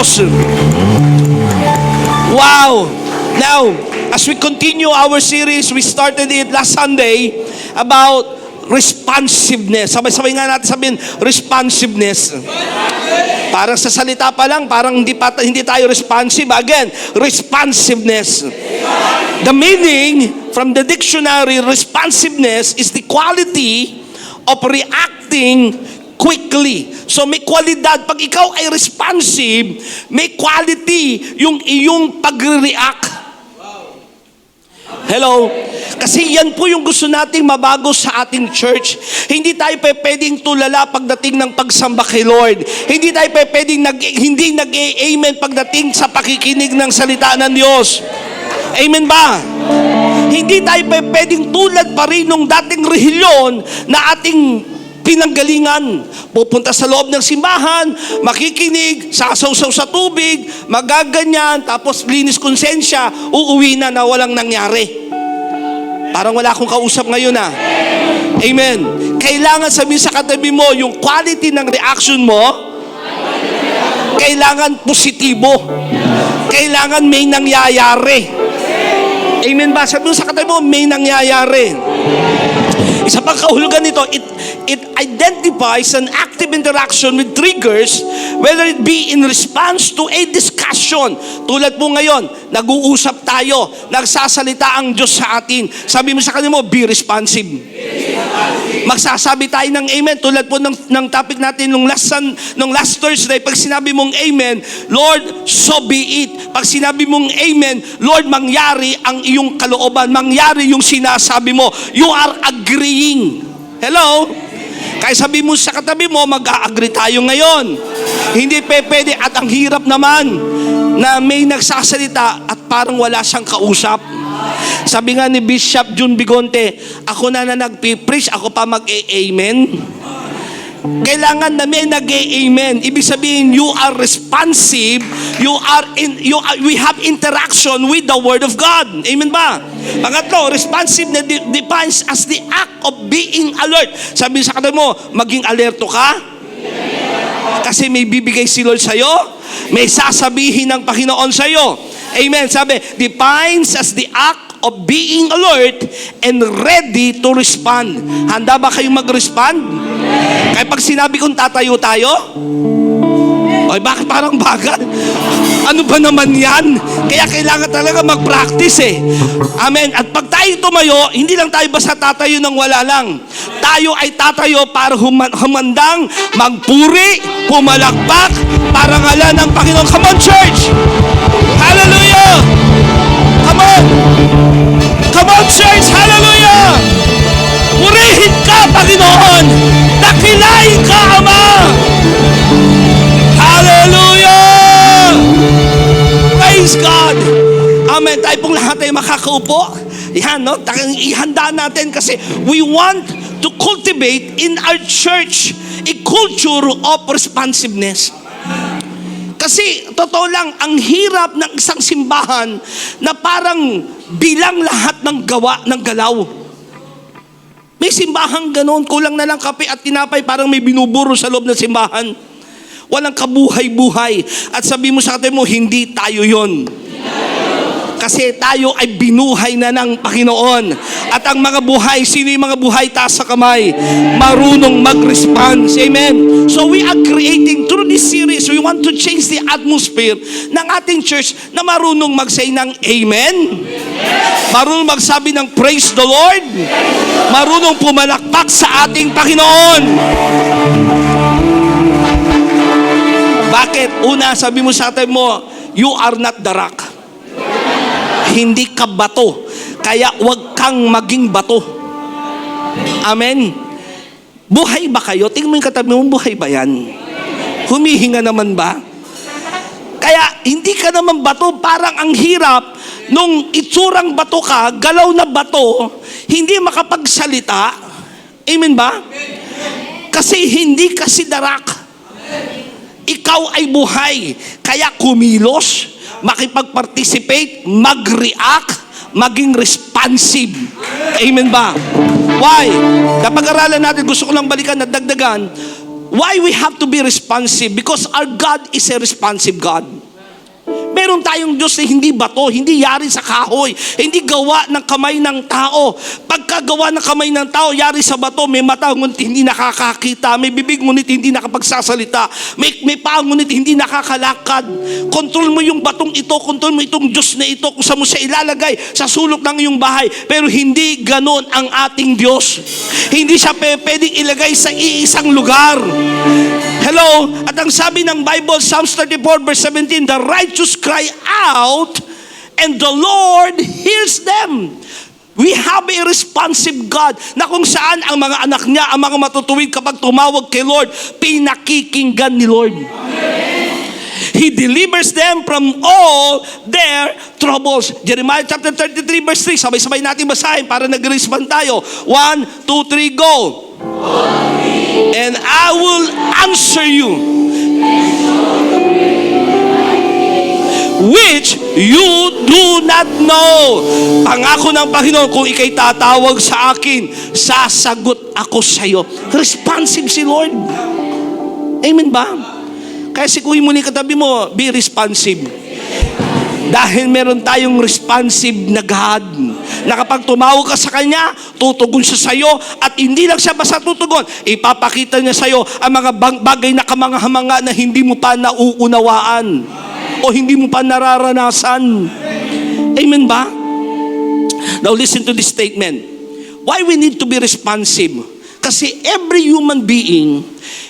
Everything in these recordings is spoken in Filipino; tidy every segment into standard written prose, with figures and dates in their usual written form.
Diyos. Wow! Now, as we continue our series, we started it last Sunday about responsiveness. Sabay-sabay nga natin sabihin, responsiveness. Parang sa salita pa lang, parang hindi tayo responsive. Again, responsiveness. The meaning from the dictionary, responsiveness is the quality of reacting quickly. So may kwalidad. Pag ikaw ay responsive, may quality yung iyong pag-react. Hello? Kasi yan po yung gusto nating mabago sa ating church. Hindi tayo pwedeng tulala pagdating ng pagsamba kay Lord. Hindi tayo pwedeng hindi nag-amen pagdating sa pakikinig ng salita ng Diyos. Amen ba? Hindi tayo pwedeng tulad pa rin nung dating rehiyon na ating pinanggalingan. Pupunta sa loob ng simbahan, makikinig, sasawsaw sa tubig, magaganyan, tapos linis konsensya, uuwi na walang nangyari. Parang wala akong kausap ngayon Amen. Kailangan sabihin sa katabi mo, yung quality ng reaction mo, kailangan positibo. Kailangan may nangyayari. Amen ba? Sabihin sa katabi mo, may nangyayari. Isa pang kahulugan nito, it identifies an active interaction with triggers, whether it be in response to a discussion. Tulad po ngayon, nag-uusap tayo, nagsasalita ang Diyos sa atin. Sabi mo sa kanila mo, be responsive. Magsasabi tayo ng amen. Tulad po ng topic natin nung last Thursday, pag sinabi mong amen, Lord, so be it. Pag sinabi mong amen, Lord, mangyari ang iyong kalooban, mangyari yung sinasabi mo. You are agreeing. Hello? Kaya sabi mo sa katabi mo, mag-a-agree tayo ngayon. Hindi pwede at ang hirap naman na may nagsasalita at parang wala siyang kausap. Sabi nga ni Bishop June Bigonte, ako na nagpipreach, ako pa mag-amen. Kailangan na may nag-amen. Ibig sabihin, you are responsive, we have interaction with the Word of God. Amen ba? Pangatlo, responsive na defines as the act of being alert. Sabi sa katabi mo, maging alerto ka? Kasi may bibigay si Lord sa'yo, may sasabihin ng Panginoon sa'yo. Amen. Sabi, defines as the act of being alert and ready to respond. Handa ba kayong mag-respond? Kaya pag sinabi kong tatayo tayo, ay bakit parang bagal? Ano ba naman yan? Kaya kailangan talaga mag-practice Amen. At pag tayo tumayo, hindi lang tayo basta tatayo ng wala lang. Tayo ay tatayo para humandang, magpuri, pumalakpak, para ngalan ng Panginoon. Come on, church! Hallelujah! Come on! Come on, church! Hallelujah! Purihin ka, Panginoon! Dakilain ka, Ama! Hallelujah! Praise God! Amen. Tayo pong lahat ay makakaupo. Yan, no? Ihanda natin kasi we want to cultivate in our church a culture of responsiveness. Kasi, totoo lang, ang hirap ng isang simbahan na parang bilang lahat ng gawa, ng galaw. May simbahang ganon, kulang na lang kape at tinapay, parang may binuburo sa loob ng simbahan. Walang kabuhay-buhay. At sabi mo sa atin mo, hindi tayo yon. Kasi tayo ay binuhay na ng Panginoon. At ang mga buhay, sino yung mga buhay? Taas sa kamay. Marunong mag-response. Amen. So we are creating, through this series, we want to change the atmosphere ng ating church na marunong mag-say ng Amen. Marunong magsabi ng Praise the Lord. Marunong pumalakpak sa ating Panginoon. Bakit? Una, sabi mo sa atin mo, you are not the rock. Hindi ka bato. Kaya huwag kang maging bato. Amen. Buhay ba kayo? Tingnan mo yung katabi mo, buhay ba yan? Humihinga naman ba? Kaya hindi ka naman bato. Parang ang hirap nung itsurang bato ka, galaw na bato, hindi makapagsalita. Amen ba? Kasi hindi ka si darak. Ikaw ay buhay. Kaya kumilos, makipag-participate, mag-react, maging responsive. Amen ba? Why? Kapag-aralan natin, gusto ko lang balikan at dagdagan, Why we have to be responsive? Because our God is a responsive God. Meron tayong Diyos na hindi bato, hindi yari sa kahoy, hindi gawa ng kamay ng tao. Pagkagawa ng kamay ng tao, yari sa bato, may mata ngunit hindi nakakakita, may bibig ngunit hindi nakapagsasalita, may paa ngunit hindi nakakalakad. Kontrol mo yung batong ito, kontrol mo itong Diyos na ito, kung saan mo siya ilalagay sa sulok ng iyong bahay. Pero hindi ganon ang ating Diyos. Hindi siya pwedeng ilagay sa iisang lugar. Hello? At ang sabi ng Bible, Psalms 34 verse 17, the righteous cry out and the Lord hears them. We have a responsive God na kung saan ang mga anak niya, ang mga matutuwid kapag tumawag kay Lord, pinakikinggan ni Lord. He delivers them from all their troubles. Jeremiah chapter 33 verse 3. Sabay-sabay natin basahin para nag-respond tayo. 1, 2, 3, go. And I will answer you, which you do not know. Pangako ng Panginoon, kung ikay tatawag sa akin, sasagot ako sa iyo. Responsive si Lord. Amen ba? Kaya sikuhin mo ni katabi mo, be responsive. Dahil meron tayong responsive na God, na kapag tumawag ka sa Kanya, tutugon siya sa iyo, at hindi lang siya basta tutugon, ipapakita niya sa iyo ang mga bagay na kamangha-mangha na hindi mo pa nauunawaan o hindi mo pa nararanasan. Amen ba? Now listen to this statement. Why we need to be responsive? Kasi every human being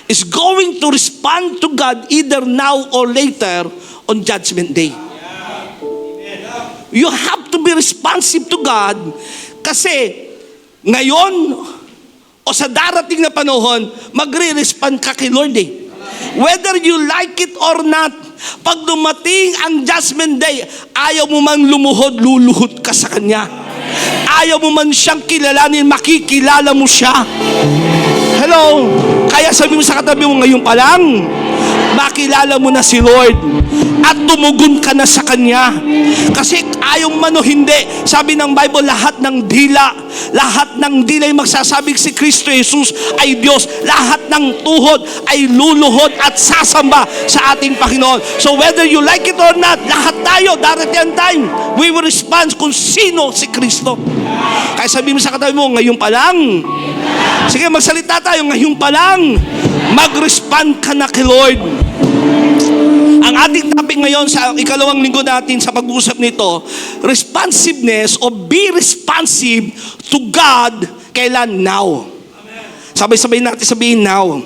is going to respond to God either now or later on Judgment Day. You have to be responsive to God kasi ngayon o sa darating na panahon, magre-respond ka kay Lord eh. Whether you like it or not, pag dumating ang Judgment Day, ayaw mo man lumuhod, luluhod ka sa Kanya. Ayaw mo man siyang kilalanin, makikilala mo siya. Hello? Kaya sabi mo sa katabi mo, ngayon pa lang, makilala mo na si Lord at tumugon ka na sa Kanya. Kasi ayaw man o hindi, sabi ng Bible, lahat ng dila ay magsasabing si Kristo Jesus ay Diyos. Lahat ng tuhod ay luluhod at sasamba sa ating Panginoon. So whether you like it or not, lahat tayo, darating ang time, we will respond kung sino si Kristo. Kaya sabi mo sa katabi mo, ngayon pa lang. Sige, magsalita tayo, ngayon pa lang. Mag-respond ka na kay Lord. Ang ating topic ngayon sa ikalawang linggo natin sa pag-uusap nito, responsiveness o be responsive to God. Kailan? Now. Sabay-sabay natin sabihin now.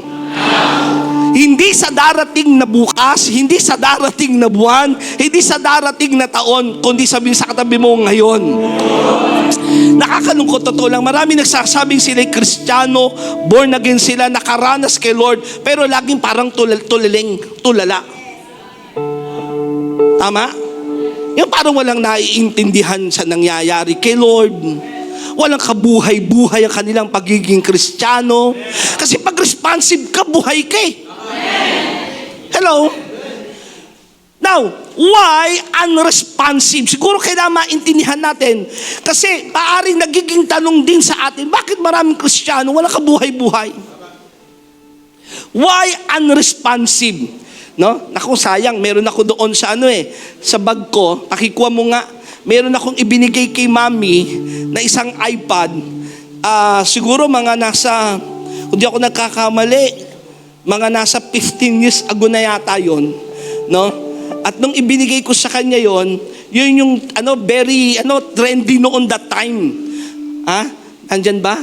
Hindi sa darating na bukas, hindi sa darating na buwan, hindi sa darating na taon, kundi sabihin sa katabi mo ngayon. Nakakalungkot, totoo lang. Marami nagsasabing sila'y Kristiyano, born again sila, nakaranas kay Lord, pero laging parang tulala. Tama? Yung parang walang naiintindihan sa nangyayari kay Lord. Walang kabuhay-buhay ang kanilang pagiging Kristiyano. Kasi pag responsive ka, buhay ka eh. Hello? Now, why unresponsive? Siguro kailangan maintindihan natin. Kasi paaring nagiging tanong din sa atin, bakit maraming Kristiyano walang kabuhay-buhay? Why unresponsive? No? Naku, sayang, meron ako doon sa sa bag ko, pakikuha mo nga, meron akong ibinigay kay Mami na isang iPad, siguro mga nasa, kung di ako nagkakamali, mga nasa 15 years ago na yata yon, no? At nung ibinigay ko sa kanya yun yung very trendy noon that time. Nandyan ba?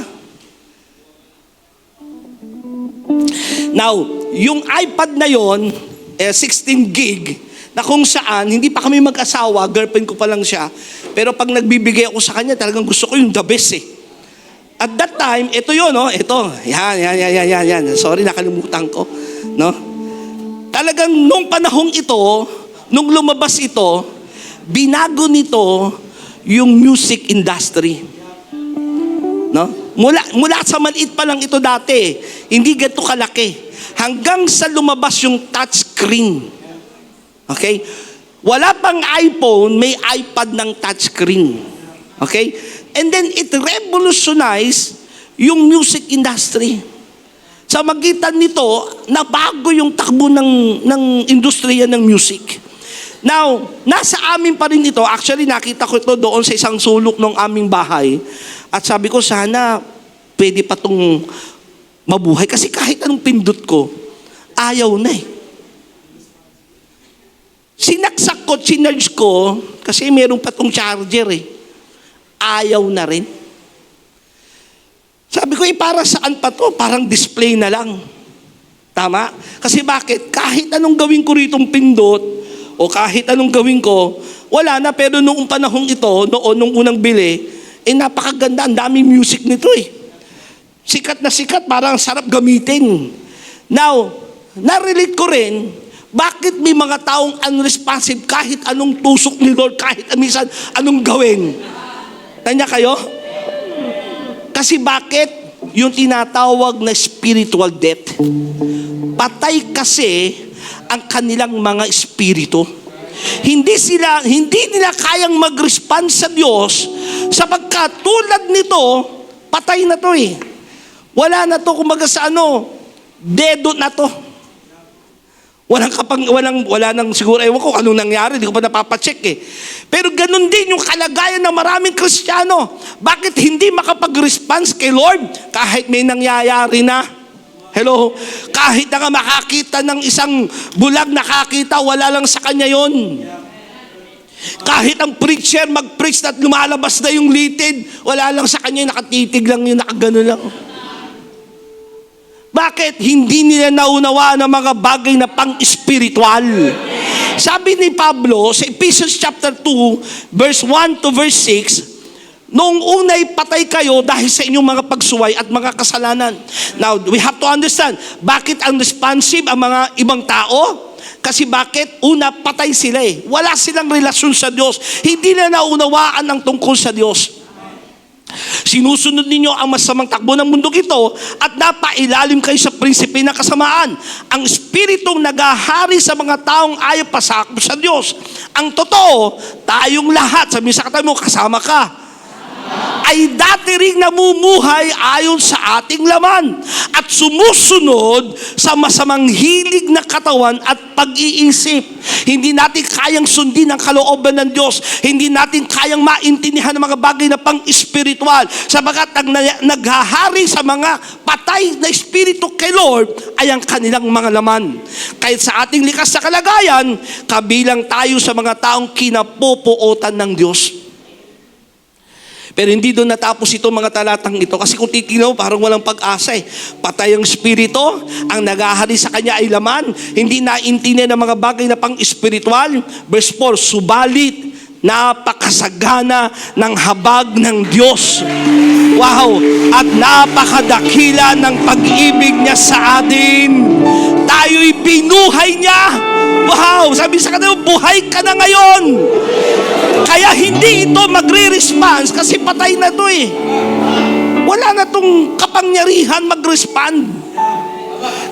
Now, yung iPad na yon, 16 gig, na kung saan, hindi pa kami mag-asawa, girlfriend ko pa lang siya, pero pag nagbibigay ako sa kanya, talagang gusto ko yung the best eh. At that time, ito yun, no? Ito, yan. Sorry, nakalimutan ko, no? Talagang nung panahong ito, nung lumabas ito, binago nito yung music industry. No? Mula sa maliit pa lang ito dati, hindi ganito kalaki. Hanggang sa lumabas yung touchscreen. Okay? Wala pang iPhone, may iPad ng touchscreen. Okay? And then it revolutionized yung music industry. Sa magitan nito, nabago yung takbo ng industriya ng music. Now, nasa amin pa rin ito. Actually, nakita ko ito doon sa isang sulok ng aming bahay. At sabi ko, sana pwede pa itong mabuhay. Kasi kahit anong pindot ko, ayaw na eh. Sinaksak ko, chinarge ko, kasi meron pa itong charger eh. Ayaw na rin. Sabi ko, para saan pa to? Parang display na lang. Tama? Kasi bakit? Kahit anong gawin ko ritong pindot, o kahit anong gawin ko, wala na. Pero noong panahong ito, nung unang bili, napakaganda. Ang daming music nito eh. Sikat na sikat, parang sarap gamitin. Now, narelate ko rin, bakit may mga taong unresponsive kahit anong tusok ni Lord, kahit minsan anong gawin? Tanya kayo? Kasi bakit? Yung tinatawag na spiritual death. Patay kasi ang kanilang mga espiritu. Hindi nila kayang mag-respond sa Diyos sapagkat tulad nito, patay na to eh. Wala na to, kumbaga sa dedo na to. Wala nang siguro, ewan ko anong nangyari, hindi ko pa napapacheck eh. Pero ganun din yung kalagayan ng maraming Kristiyano. Bakit hindi makapag-response kay Lord kahit may nangyayari na? Hello? Kahit na nga makakita ng isang bulag nakakita, wala lang sa kanya yon. Kahit ang preacher mag-preach at lumalabas na yung litid, wala lang sa kanya, nakatitig lang yun, nakagano lang. Bakit? Hindi nila naunawaan ang mga bagay na pang-spiritual. Sabi ni Pablo sa Ephesians chapter 2, verse 1 to verse 6, noong unay patay kayo dahil sa inyong mga pagsuway at mga kasalanan. Now, we have to understand, bakit unresponsive ang mga ibang tao? Kasi bakit? Una, patay sila eh. Wala silang relasyon sa Diyos. Hindi na naunawaan ang tungkol sa Diyos. Sinusunod ninyo ang masamang takbo ng mundong ito at napailalim kayo sa prinsipe ng kasamaan. Ang espiritong nagahari sa mga taong ayaw pasakop sa Diyos. Ang totoo, tayong lahat, sabi sa katabi mo, kasama ka, ay dati ring namumuhay ayon sa ating laman at sumusunod sa masamang hilig na katawan at pag-iisip. Hindi natin kayang sundin ang kalooban ng Diyos. Hindi natin kayang maintindihan ang mga bagay na pang-espiritual sabagat ang naghahari sa mga patay na espiritu kay Lord ay ang kanilang mga laman. Kahit sa ating likas na kalagayan, kabilang tayo sa mga taong kinapupuotan ng Diyos. Pero hindi doon natapos ito mga talatang ito. Kasi kung titignan mo, parang walang pag-asa eh. Patay ang espiritu, ang nagahari sa kanya ay laman. Hindi naintindihan ng mga bagay na pang-espiritual. Verse 4, subalit, napakasagana ng habag ng Diyos. Wow! At napakadakila ng pag-ibig niya sa atin. Tayo'y binuhay niya. Wow! Sabi sa kanila, buhay ka na ngayon. Kaya hindi ito magre-response kasi patay na to eh. Wala na tong kapangyarihan mag-respond.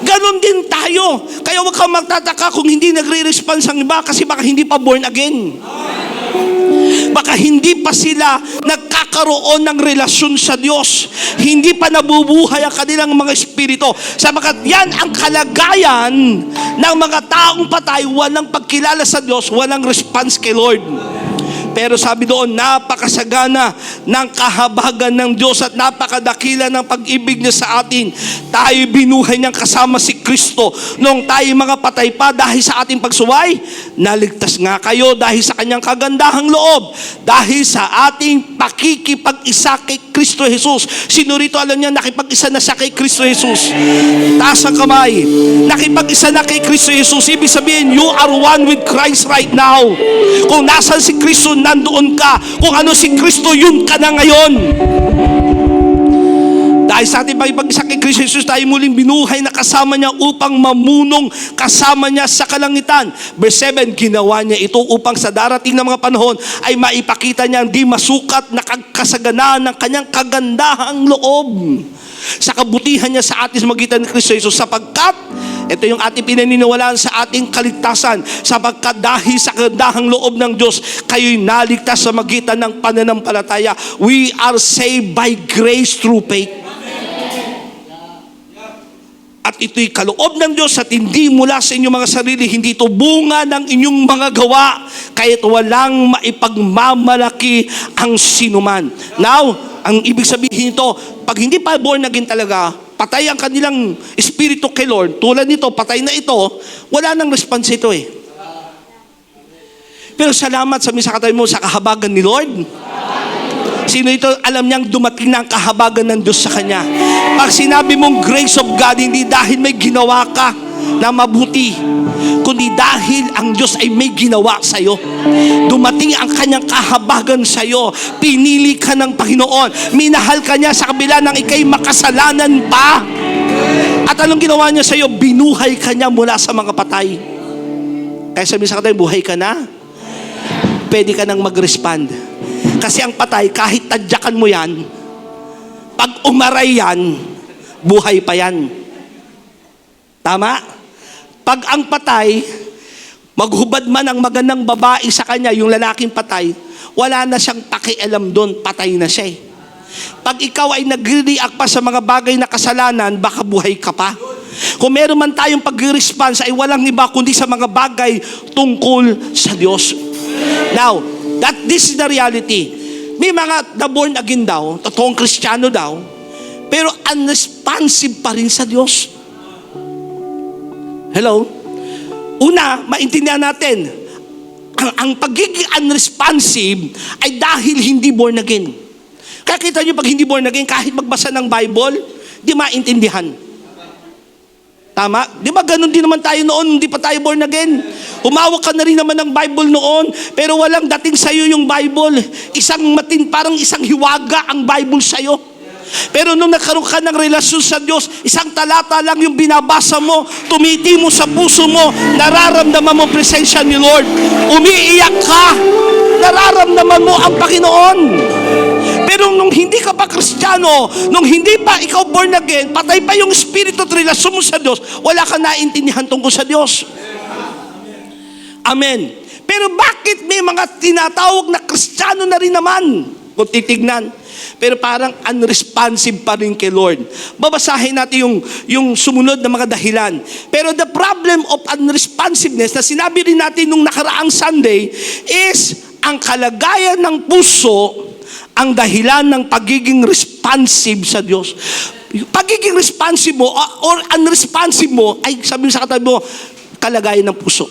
Ganon din tayo. Kaya huwag kang magtataka kung hindi nagre-response ang iba kasi baka hindi pa born again. Baka hindi pa sila nagkakaroon ng relasyon sa Diyos. Hindi pa nabubuhay ang kanilang mga espiritu. Sabagat yan ang kalagayan ng mga taong patay, walang pagkilala sa Diyos, walang response kay Lord. Pero sabi doon, napakasagana ng kahabagan ng Diyos at napakadakila ng pag-ibig niya sa atin. Tayo binuhay niyang kasama si Kristo. Noong tayo mga patay pa dahil sa ating pagsuway, naligtas nga kayo dahil sa kanyang kagandahang loob. Dahil sa ating pakikipag-isa kay Kristo Jesus. Sino rito alam niya nakipag-isa na siya kay Kristo Jesus? Taas ang kamay. Nakipag-isa na kay Kristo Jesus. Ibig sabihin, you are one with Christ right now. Kung nasan si Kristo, nandoon ka. Kung ano si Kristo, yun ka na ngayon. Dahil sa ating pag-isa kay Kristo Jesus, tayo muling binuhay na kasama niya upang mamunong kasama niya sa kalangitan. Verse 7, ginawa niya ito upang sa darating na mga panahon ay maipakita niya ang di masukat na kasaganaan ng kanyang kagandahang loob. Sa kabutihan niya sa atin sa magitan ni Kristo Jesus, sapagkat ito yung ating pinaniniwalaan sa ating kaligtasan, sapagkat dahil sa kagandahang loob ng Diyos, kayo'y naligtas sa magitan ng pananampalataya. We are saved by grace through faith. at ito'y kaloob ng Diyos at hindi mula sa inyong mga sarili, hindi ito bunga ng inyong mga gawa, kaya't walang maipagmamalaki ang sinuman. Now, ang ibig sabihin ito, pag hindi pa born again talaga, patay ang kanilang espiritu kay Lord, tulad nito, patay na ito, wala nang response ito eh. Pero salamat sa katabi mo sa kahabagan ni Lord. Sino ito? Alam niyang dumating na ang kahabagan ng Diyos sa kanya. Pag sinabi mong grace of God, hindi dahil may ginawa ka na mabuti, kundi dahil ang Diyos ay may ginawa sa iyo. Dumating ang kanyang kahabagan sa iyo. Pinili ka ng Panginoon. Minahal ka niya sa kabila ng ikay makasalanan pa. At anong ginawa niya sa iyo? Binuhay ka niya mula sa mga patay. Kaya sabi sa katabi, buhay ka na. Pwede ka nang mag-respond. Kasi ang patay, kahit tadyakan mo yan, pag umaray yan, buhay pa yan. Tama? Pag ang patay, maghubad man ang magandang babae sa kanya, yung lalaking patay, wala na siyang pakialam doon, patay na siya eh. Pag ikaw ay nag-react pa sa mga bagay na kasalanan, baka buhay ka pa. Kung meron man tayong pag-response ay walang iba kundi sa mga bagay tungkol sa Diyos. Now, this is the reality. May mga na-born again daw, totoong Kristiyano daw, pero unresponsive pa rin sa Diyos. Hello? Una, maintindihan natin, ang pagiging unresponsive ay dahil hindi born again. Kaya kita nyo pag hindi born again, kahit magbasa ng Bible, di maintindihan. Tama? Di ba ganun din naman tayo noon, hindi pa tayo born again? Humawak ka na rin naman ng Bible noon, pero walang dating sa'yo yung Bible. Parang isang hiwaga ang Bible sa'yo. Pero nung nagkaroon ka ng relasyon sa Diyos, isang talata lang yung binabasa mo, tumiti mo sa puso mo, nararamdaman mo presensya ni Lord. Umiiyak ka, nararamdaman mo ang Panginoon. Pero nung hindi ka pa Kristiyano, nung hindi pa ikaw born again, patay pa yung espiritu at relasyon mo sa Diyos, wala ka naintindihan tungkol sa Diyos. Amen. Pero bakit may mga tinatawag na Kristiyano na rin naman? Kung titignan, pero parang unresponsive pa rin kay Lord. Babasahin natin yung sumunod na mga dahilan. Pero the problem of unresponsiveness na sinabi rin natin nung nakaraang Sunday is ang kalagayan ng puso ang dahilan ng pagiging responsive sa Diyos. Pagiging responsive mo or unresponsive mo ay sabi sa katabi mo, kalagayan ng puso.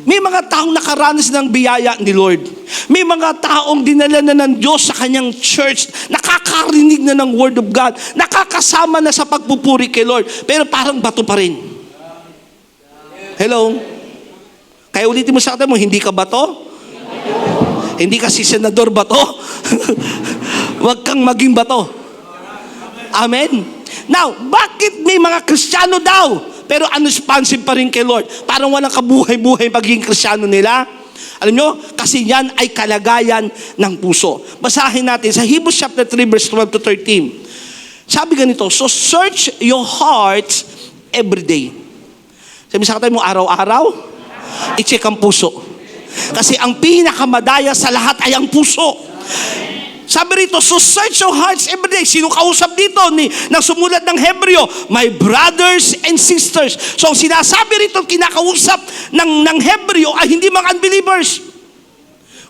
May mga taong nakaranas ng biyaya ni Lord. May mga taong dinala na ng Diyos sa kanyang church, nakakarinig na ng Word of God, nakakasama na sa pagpupuri kay Lord, pero parang bato pa rin. Hello? Kaya ulitin mo sa katabi mo, hindi ka bato? Hindi ka si senador bato? Huwag kang maging bato. Amen? Now, bakit may mga Kristiyano daw, pero unresponsive pa rin kay Lord? Parang walang kabuhay-buhay pagiging Kristiyano nila. Alam nyo, kasi yan ay kalagayan ng puso. Basahin natin sa Hebrews chapter 3 verse 12 to 13. Sabi ganito, so search your hearts every day. Sabi sa katabi mo, araw-araw, i-check ang puso. Kasi ang pinakamadaya sa lahat ay ang puso. Sabi rito, so search your hearts every day. Sino kausap dito ng sumulat ng Hebreo? My brothers and sisters. So sinasabi rito, kinakausap ng Hebreo ay hindi mga unbelievers,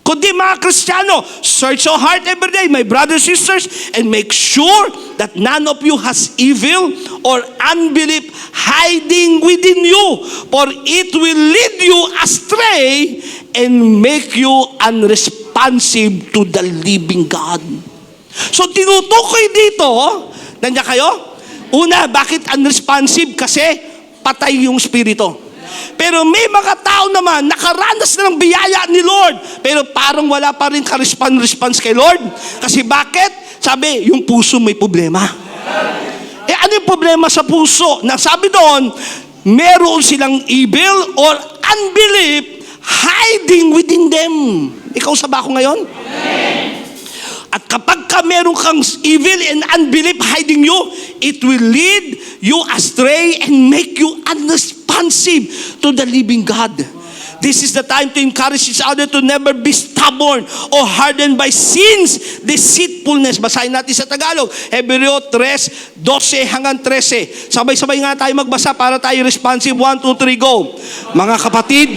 kundi mga Kristiyano. Search your heart every day, my brothers and sisters, and make sure that none of you has evil or unbelief hiding within you, for it will lead you astray and make you unresponsive to the living God. So tinutukoy dito, nandiyan kayo? Una, bakit unresponsive? Kasi patay yung spirito. Pero may mga tao naman nakaranas na ng biyaya ni Lord, pero parang wala pa rin ka-response kay Lord. Kasi bakit? Sabi, yung puso may problema. Ano yung problema sa puso? Nasabi doon, meron silang evil or unbelief hiding within them. Ikaw sa ba ako ngayon? At kapag ka meron kang evil and unbelief hiding you, it will lead you astray and make you unresponsive to the living God. This is the time to encourage each other to never be stubborn or hardened by sin's deceitfulness. Basahin natin sa Tagalog. Hebreo 3:12 hanggang 13. Sabay-sabay nga tayo magbasa para tayo responsive. 1, 2, 3, go. Mga kapatid,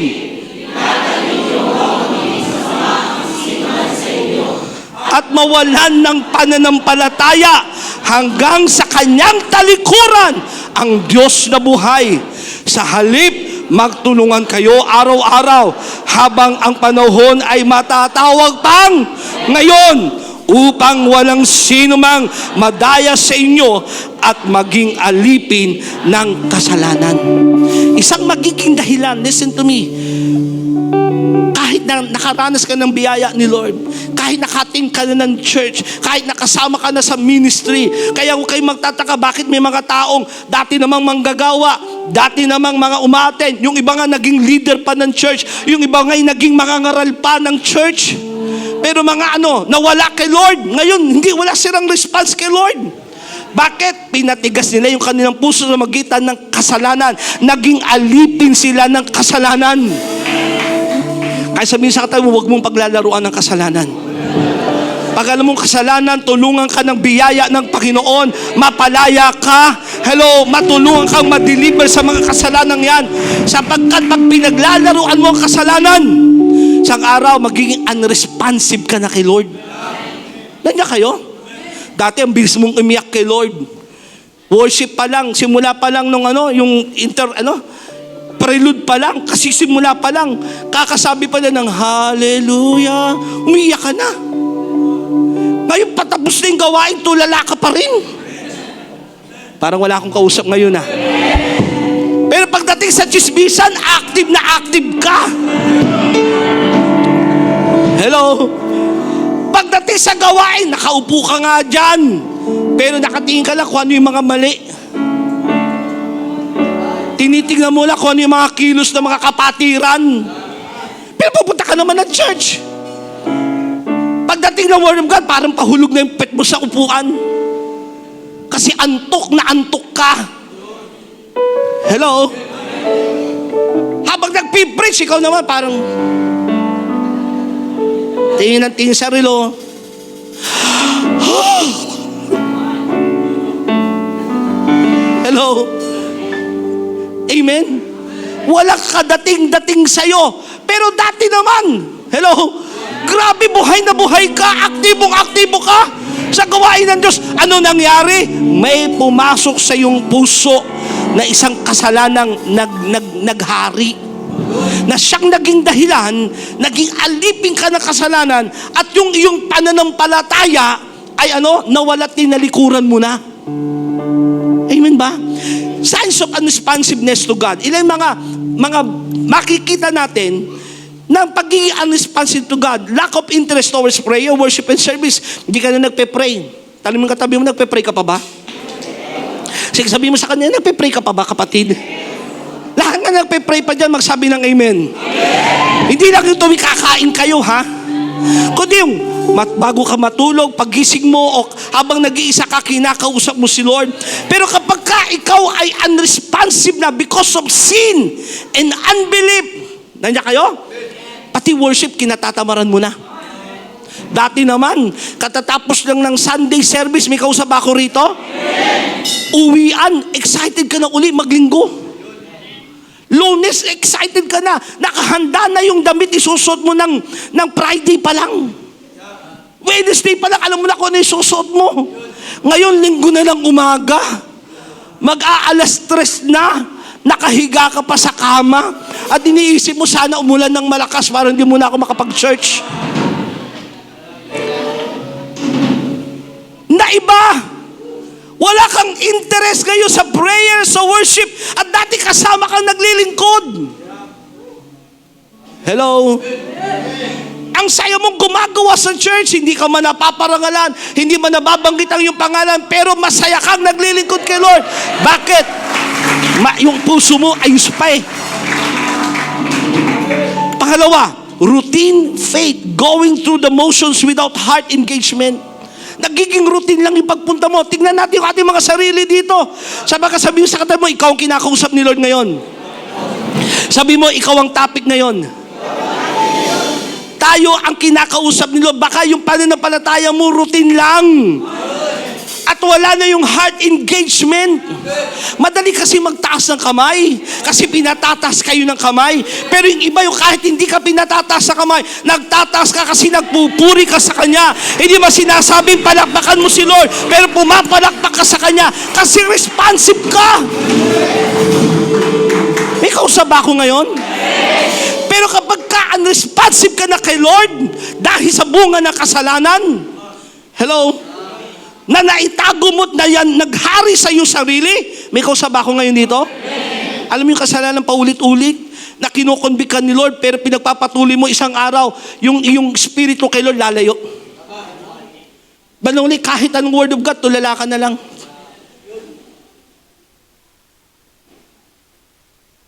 at mawalan ng pananampalataya hanggang sa kanyang talikuran ang Diyos na buhay. Sa halip, magtulungan kayo araw-araw habang ang panahon ay matatawag pang ngayon, upang walang sino mang madaya sa inyo at maging alipin ng kasalanan. Isang magiging dahilan, listen to me, kahit na nakaranas ka ng biyaya ni Lord, kahit nakating ka na ng church, kahit nakasama ka na sa ministry, kaya huwag kayong magtataka bakit may mga taong dati namang manggagawa, dati namang mga umaten, yung iba nga naging leader pa ng church, yung iba nga naging mangangaral pa ng church, pero mga nawala kay Lord. Ngayon, hindi wala silang response kay Lord. Bakit? Pinatigas nila yung kanilang puso sa magitan ng kasalanan. Naging alipin sila ng kasalanan. Kaya sabihin sa katabi mo, huwag mong paglalaruan ng kasalanan. Pag alam mong kasalanan, tulungan ka ng biyaya ng Panginoon, mapalaya ka, matulungan kang ma-deliver sa mga kasalanan yan. Sapagkat pag pinaglalaruan mo ang kasalanan, isang araw, magiging unresponsive ka na kay Lord. Nandiyan kayo? Dati ang bilis mong umiyak kay Lord. Worship pa lang, simula pa lang nung prelude pa lang, kasi simula pa lang, kakasabi pa na ng hallelujah, umiiyak ka na. Ngayon patapos na yung gawain, tulala ka pa rin. Parang wala akong kausap ngayon Pero pagdating sa chismisan, active na active ka. Hello? Pagdating sa gawain, nakaupo ka nga dyan, pero nakatingin ka lang kung ano yung mga mali. Tinitingnan mo lang kung ano yung mga kilos ng mga kapatiran. Pero pupunta ka naman ng church. Pagdating ng Word of God, parang pahulog na yung pet mo sa upuan. Kasi antok na antok ka. Hello? Habang nagpipreach, ikaw naman parang tingin ng tingin sa relo. Hello? Amen? Walang kadating-dating sa'yo. Pero dati naman, grabe, buhay na buhay ka, aktibong-aktibo ka sa gawain ng Diyos. Ano nangyari? May pumasok sa iyong puso na isang kasalanang naghari. Na siyang naging dahilan, naging alipin ka ng kasalanan, at yung iyong pananampalataya ay nawala at tinalikuran mo na. Amen ba? Signs of unresponsiveness to God. Ilang mga makikita natin ng pagiging unresponsive to God. Lack of interest towards prayer, worship, and service. Hindi ka na nagpe-pray. Tanong mo katabi mo, nagpe-pray ka pa ba? Sige, sabihin mo sa kanya, nagpe-pray ka pa ba, kapatid? Lahat nga nagpe-pray pa dyan, magsabi ng amen. Hindi lang yung tuwing kakain kayo, kundi yung bago ka matulog, pagising mo, o habang nag-iisa ka, kinakausap mo si Lord. Pero kapag ikaw ay unresponsive na because of sin and unbelief, nandiyan kayo? Pati worship, kinatatamaran mo na. Dati naman, katatapos lang ng Sunday service, may kausap ako rito. Uwian, excited ka na uli maglinggo. Lunes, excited ka na. Nakahanda na yung damit isusot mo ng Friday pa lang. Wednesday pa lang, alam mo na kung ano isusot mo. Ngayon, linggo na lang umaga. Mag-aalas 3 na. Nakahiga ka pa sa kama. At iniisip mo, sana umulan ng malakas para hindi mo na ako makapag-church. Naiba. Wala kang interest ngayon sa prayer, sa worship, at dati kasama kang naglilingkod. Hello? Ang saya mong gumagawa sa church, hindi ka man napaparangalan, hindi man nababanggit ang iyong pangalan, pero masaya kang naglilingkod kay Lord. Bakit? Yung puso mo ayos pa Pangalawa, routine faith, going through the motions without heart engagement. Nagiging routine lang yung pagpunta mo. Tingnan natin yung ating mga sarili dito. Sabihin sa katabi mo, ikaw ang kinakausap ni Lord ngayon. Sabi mo, ikaw ang topic ngayon. tayo ang kinakausap ni Lord. Baka yung pananampalataya mo routine lang. At wala na yung heart engagement. Madali kasi magtaas ng kamay. Kasi pinatataas kayo ng kamay. Pero yung iba yung kahit hindi ka pinatataas sa kamay, nagtataas ka kasi nagpupuri ka sa Kanya. Hindi mo sinasabing palakpakan mo si Lord, pero pumapalakpak ka sa Kanya kasi responsive ka. May kausap ba ako ngayon? Pero kapag ka unresponsive ka na kay Lord dahil sa bunga ng kasalanan, hello? Na naitago mo't na yan, naghari sa iyong sarili. May kausap ba ako ngayon dito? Alam mo yung kasalanan paulit-ulit na kinukonvict ka ni Lord pero pinagpapatuloy mo isang araw, yung spirito kay Lord lalayo. Banuli, kahit anong word of God, tulala ka na lang.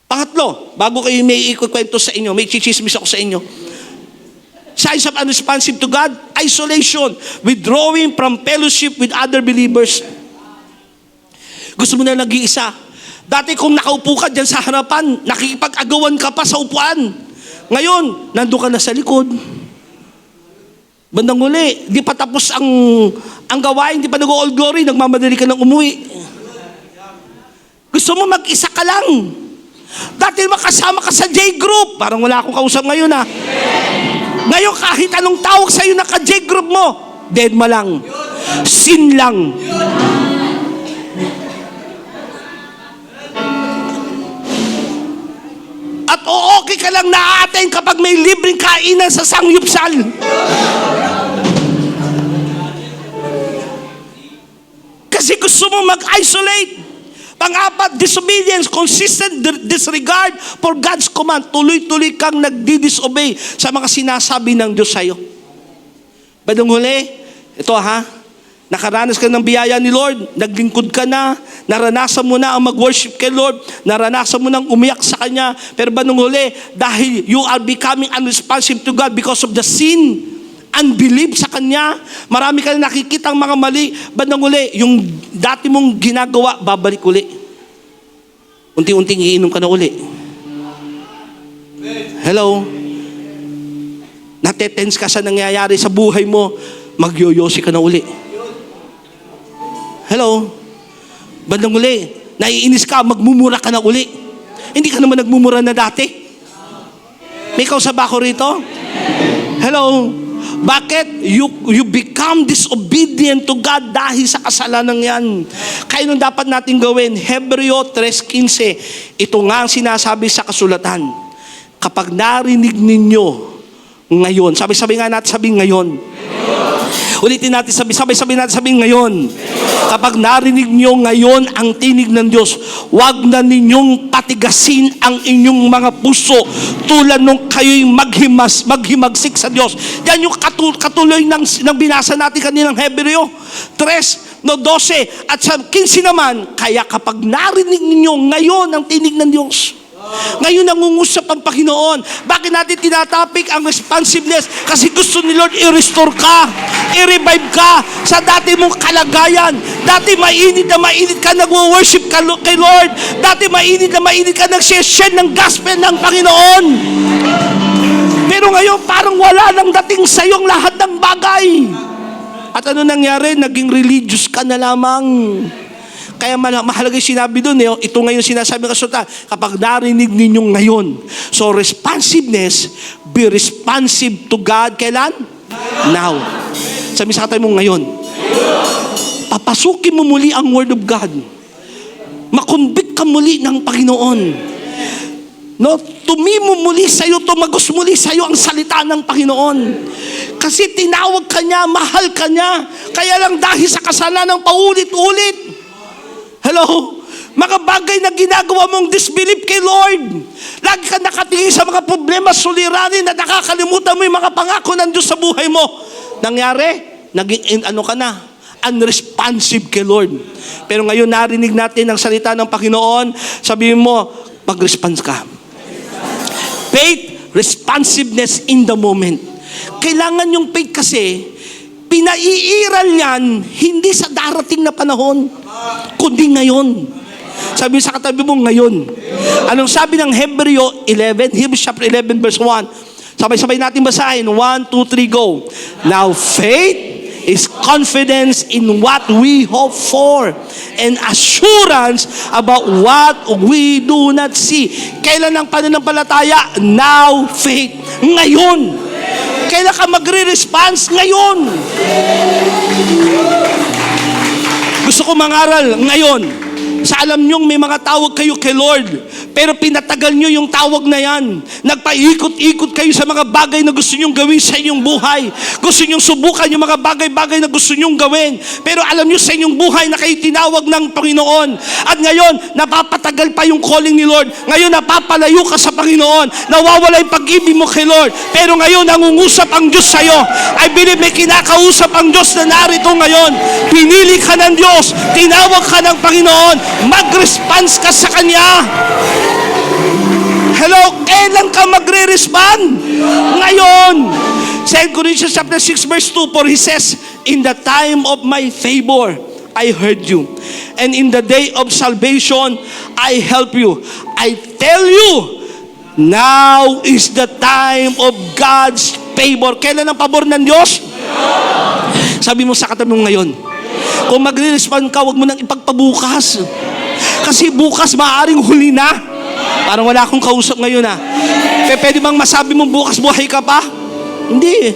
Pangatlo, bago kayo may ikukwento sa inyo, may chichismis ako sa inyo. Signs of unresponsive to God, isolation, withdrawing from fellowship with other believers. Gusto mo na nag-iisa. Dati kung nakaupo ka dyan sa harapan, nakikipag-agawan ka pa sa upuan. Ngayon, nandun ka na sa likod. Bandang uli, di pa tapos ang gawain, di pa nag-all glory, nagmamadali ka ng umuwi. Gusto mo mag-isa ka lang. Dati makasama ka sa J-group. Parang wala akong kausap ngayon ha. Ngayon kahit anong tawag sa'yo na ka-J-group mo, dead ma lang. Sin lang. At okay ka lang na-attend kapag may libreng kainan sa sangyupsal. Kasi gusto mo mag-isolate. Pang-apat, disobedience, consistent disregard for God's command. Tuloy-tuloy kang nagdi-disobey sa mga sinasabi ng Diyos sa'yo. Badong huli, ito nakaranas ka ng biyaya ni Lord, naglingkod ka na, naranasan mo na ang mag-worship kay Lord, naranasan mo nang umiyak sa Kanya, pero badong huli, dahil you are becoming unresponsive to God because of the sin, unbelief sa Kanya, marami ka na nakikita ang mga mali, bandang uli, yung dati mong ginagawa, babalik uli. Unti-unting iinom ka na uli. Hello? Natetense ka sa nangyayari sa buhay mo, magyoyosi ka na uli. Hello? Bandang uli, naiinis ka, magmumura ka na uli. Hindi ka naman nagmumura na dati. May kausap ba ako rito? Hello? Bakit? You become disobedient to God dahil sa kasalanan yan. Kaya nung dapat natin gawin, Hebreo 3:15, ito nga ang sinasabi sa kasulatan. Kapag narinig ninyo ngayon, sabi nga natin, sabi ngayon. Ulitin natin, sabi natin ngayon. Kapag narinig nyo ngayon ang tinig ng Diyos, huwag na ninyong patigasin ang inyong mga puso tulad nung kayo'y maghimagsik sa Diyos. Yan yung katuloy ng binasa natin kaninang Hebreo 3:12 at sa 15 naman, kaya kapag narinig ninyo ngayon ang tinig ng Diyos, ngayon nangungusap ang Panginoon. Bakit natin tinatapik ang responsiveness? Kasi gusto ni Lord i-restore ka, i-revive ka sa dati mong kalagayan. Dati mainit ka nag-worship kay Lord. Dati mainit ka nag-share ng gospel ng Panginoon. Pero ngayon parang wala nang dating sa iyong lahat ng bagay. At ano nangyari? Naging religious ka na lamang. Kaya mahalaga yung sinabi doon, ito ngayon sinasabi ng kasulatan, kapag narinig ninyong ngayon. So responsiveness, be responsive to God. Kailan? Now. Sabi sa katay mo ngayon. Papasukin mo muli ang Word of God. Makonvict ka muli ng Panginoon. No, tumimo muli sa'yo, tumagos muli sa'yo ang salita ng Panginoon. Kasi tinawag ka niya, mahal ka niya. Kaya lang dahil sa kasalanan paulit-ulit. Hello? Mga bagay na ginagawa mong disbelief kay Lord. Lagi ka nakatingin sa mga problema, suliranin na nakakalimutan mo yung mga pangako ng Diyos sa buhay mo. Nangyari? Naging ka na? Unresponsive kay Lord. Pero ngayon narinig natin ang salita ng Panginoon, sabihin mo, mag-response ka. Faith, responsiveness in the moment. Kailangan yung faith kasi, pinaiiral yan, hindi sa darating na panahon, kundi ngayon. Sabi sa katabi mo, ngayon. Anong sabi ng Hebreo 11, Hebrews chapter 11 verse 1? Sabay-sabay natin basahin. 1, 2, 3, go. Now faith is confidence in what we hope for and assurance about what we do not see. Kailan ang pananampalataya? Now faith. Ngayon. Kailan ka magre-response? Ngayon. Gusto ko mangaral ngayon. Sa alam niyong may mga tawag kayo kay Lord, pero pinatagal niyo yung tawag na yan. Nagpaikot-ikot kayo sa mga bagay na gusto niyong gawin sa inyong buhay. Gusto niyong subukan yung mga bagay-bagay na gusto niyong gawin. Pero alam niyo sa inyong buhay na kayo tinawag ng Panginoon. At ngayon, napapatagal pa yung calling ni Lord. Ngayon, napapalayo ka sa Panginoon. Nawawala yung pag-ibig mo kay Lord. Pero ngayon, nangungusap ang Diyos sa'yo. I believe may kinakausap ang Diyos na narito ngayon. Pinili ka ng Diyos. Tinawag ka ng Panginoon. Mag-response ka sa Kanya. Hello, kailan ka magre-respond? Ngayon. 2 Corinthians chapter 6 verse 2, for he says, in the time of my favor, I heard you. And in the day of salvation, I help you. I tell you, now is the time of God's favor. Kailan ang pabor ng Diyos? Sabi mo sa katabi mo ngayon, kung magre-respond ka, huwag mo nang ipagpabukas. Kasi bukas maaaring huli na. Parang wala akong kausap ngayon Pwede bang masabi mo bukas buhay ka pa? Hindi.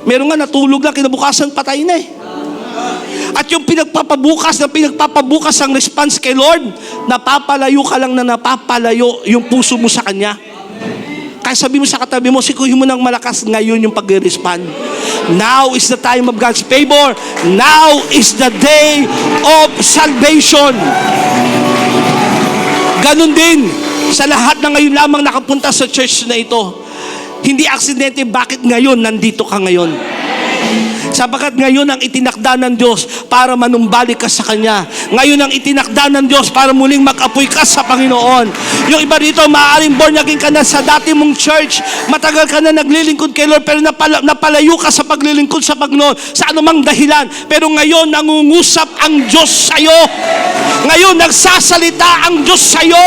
Meron nga natulog lang, kinabukasan patay na At yung pinagpapabukas ang response kay Lord, napapalayo ka lang na napapalayo yung puso mo sa Kanya. Kaya sabi mo sa katabi mo, sikuhin mo ng malakas ngayon yung pag-respond. Now is the time of God's favor. Now is the day of salvation. Ganon din sa lahat na ngayon lamang nakapunta sa church na ito. Hindi aksidente bakit ngayon nandito ka ngayon. Sapagkat ngayon ang itinakda ng Diyos para manumbalik ka sa Kanya. Ngayon ang itinakda ng Diyos para muling mag-apoy ka sa Panginoon. Yung iba dito, maaaring born again ka na sa dati mong church. Matagal ka na naglilingkod kay Lord, pero napalayo ka sa paglilingkod sa Panginoon sa anumang dahilan. Pero ngayon, nangungusap ang Diyos sa'yo. Ngayon, nagsasalita ang Diyos sa'yo.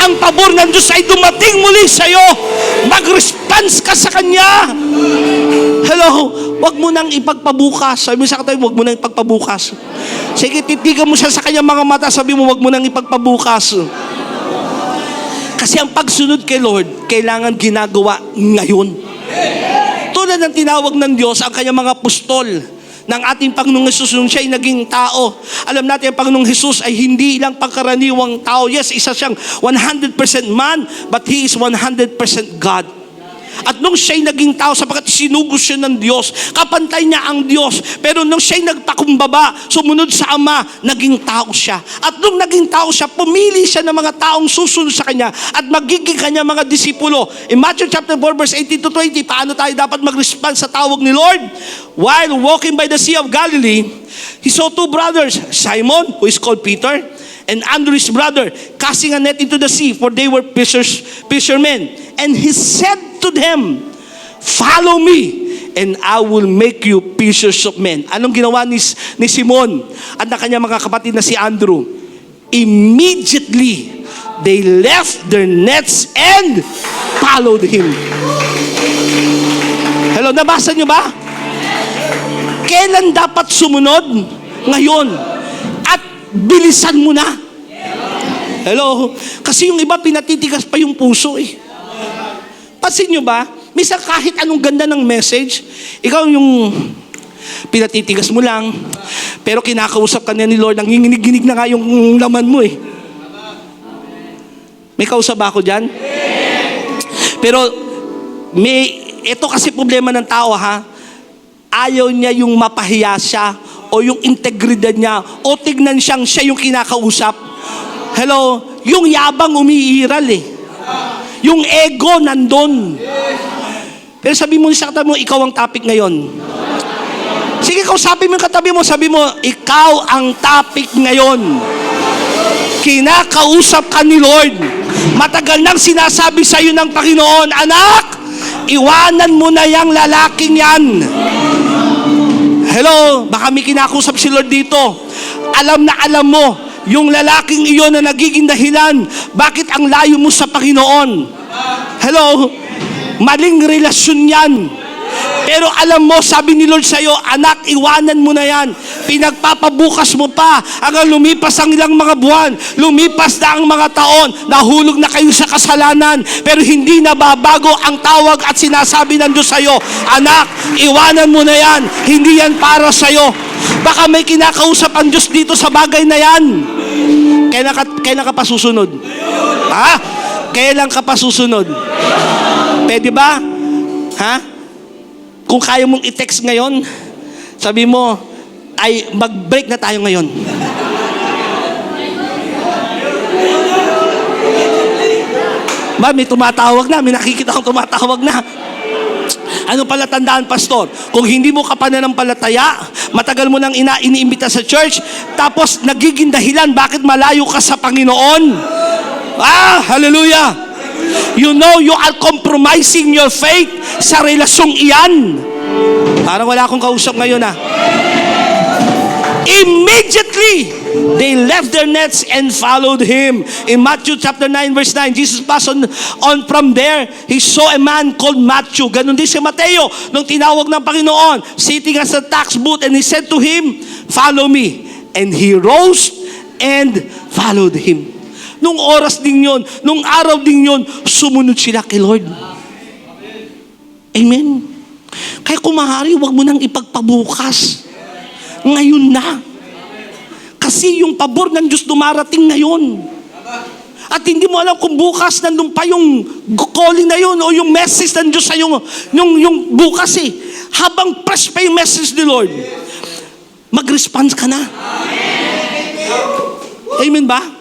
Ang pabor ng Diyos ay dumating muli sa'yo. Mag-response ka sa Kanya. Hello, wag mo nang ipagpabukas. Sabi mo sa katabi, wag mo nang ipagpabukas. Sige, titigan mo siya sa kanyang mga mata, sabi mo, wag mo nang ipagpabukas. Kasi ang pagsunod kay Lord, kailangan ginagawa ngayon. Tulad ng tinawag ng Diyos, ang kanyang mga apostol, ng ating Panginoong Hesus, nung siya'y naging tao. Alam natin, ang Panginoong Hesus ay hindi lang pangkaraniwang tao. Yes, isa siyang 100% man, but He is 100% God. At nung siya'y naging tao, sapagkat sinugos siya ng Diyos, kapantay niya ang Diyos. Pero nung siya'y nagpakumbaba, sumunod sa Ama, naging tao siya. At nung naging tao siya, pumili siya ng mga taong susunod sa Kanya at magiging Kanya mga disipulo. In Matthew chapter 4 verse 18 to 20, paano tayo dapat mag-respond sa tawag ni Lord? While walking by the Sea of Galilee, He saw two brothers, Simon, who is called Peter, and Andrew his brother, casting a net into the sea, for they were fishermen. And He said to them, follow me, and I will make you fishers of men. Anong ginawa ni Simon at ng kanyang mga kapatid na si Andrew? Immediately, they left their nets and followed Him. Hello, nabasa niyo ba? Kailan dapat sumunod? Ngayon. At bilisan mo na. Hello? Kasi yung iba pinatitigas pa yung puso Pansin nyo ba? Minsan kahit anong ganda ng message, ikaw yung pinatitigas mo lang, pero kinakausap ka na ni Lord, nanginginig-ginig na nga yung laman mo May kausap ba ako dyan? Pero ito kasi problema ng tao ayaw niya yung mapahiya siya o yung integridad niya o tignan siya yung kinakausap. Hello? Yung yabang umiiral Yung ego nandun. Pero sabi mo sa katabi mo, ikaw ang topic ngayon. Sige, kausapin mo yung katabi mo, sabi mo, ikaw ang topic ngayon. Kinakausap ka ni Lord. Matagal nang sinasabi sa iyo ng Panginoon, anak, iwanan mo na yung lalaking yan. Hello, baka may kinakausap si Lord dito. Alam na alam mo, yung lalaking iyon na nagiging dahilan, bakit ang layo mo sa Panginoon? Hello? Maling relasyon yan. Pero alam mo, sabi ni Lord sa'yo, anak, iwanan mo na yan. Pinagpapabukas mo pa hanggang lumipas ang ilang mga buwan. Lumipas na ang mga taon. Nahulog na kayo sa kasalanan. Pero hindi na babago ang tawag at sinasabi ng Diyos sa'yo, anak, iwanan mo na yan. Hindi yan para sa'yo. Baka may kinakausap ang Diyos dito sa bagay na yan. Kailan ka pa susunod? Ha? Kailan ka pa susunod? Pwede ba? Ha? Kung kaya mong i-text ngayon, sabi mo, ay mag-break na tayo ngayon. Ba, may tumatawag na, may nakikita akong tumatawag na. Ano pala tandaan, pastor? Kung hindi mo ka pananampalataya, matagal mo nang iniimbita sa church, tapos nagiging dahilan bakit malayo ka sa Panginoon. Hallelujah! You know you are compromising your faith sa relasyong iyan. Parang wala akong kausap ngayon Immediately, they left their nets and followed him. In Matthew chapter 9 verse 9, Jesus passed on from there. He saw a man called Matthew. Ganon din si Mateo nung tinawag ng Panginoon, sitting as a tax booth, and he said to him, "Follow me." And he rose and followed him. Nung oras din yun, nung araw din yun, sumunod sila kay Lord. Amen. Kaya kung maaari, huwag mo nang ipagpabukas. Ngayon na. Kasi yung pabor ng Diyos dumarating ngayon. At hindi mo alam kung bukas nandun pa yung calling na yun o yung message ng Diyos sa yung bukas Habang fresh pa yung message ni Lord, mag-response ka na. Amen ba?